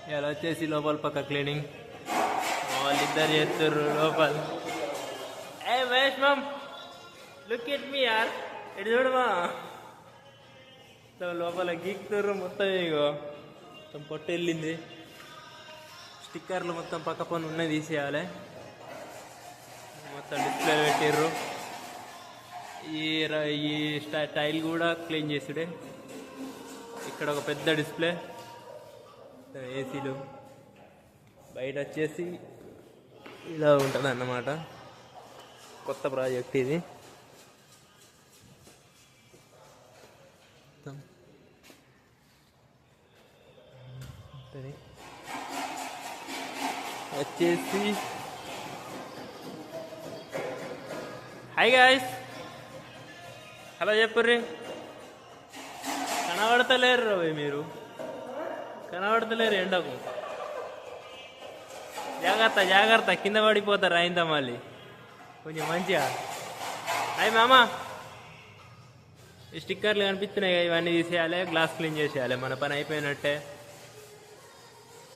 ఇలా వచ్చేసి లోపల పక్క క్లీనింగ్ వాళ్ళిద్దరు చేస్తారు లోపల. ఏ Mahesh mom look at me యార్, ఎటు చూడమా లోపల గీక్తుర్రు మొత్తం. ఇగో మొత్తం పొట్టు వెళ్ళింది. స్టిక్కర్లు మొత్తం పక్క పని ఉన్నాయి, తీసేయాలి. మొత్తం డిస్ప్లే పెట్టిర్రు. ఈ టైల్ కూడా క్లీన్ చేసుడే. ఇక్కడ ఒక పెద్ద డిస్ప్లే, ఏసీలు. బయట వచ్చేసి ఇలా ఉంటుంది అన్నమాట. కొత్త ప్రాజెక్ట్ ఇది. వచ్చేసి హాయ్ గాయ్స్, హలో చెప్పుర్రి. కనబడతలేరు రవి, మీరు కనబడతలేరు ఎండకు. జాగ్రత్త జాగ్రత్త, కింద పడిపోతారు అయిందా మళ్ళీ. కొంచెం మంచిగా. హాయ్ మామా, ఈ స్టిక్కర్లు కనిపిస్తున్నాయి, ఇవన్నీ తీసేయాలి, గ్లాస్ క్లీన్ చేసేయాలి, మన పని అయిపోయినట్టే.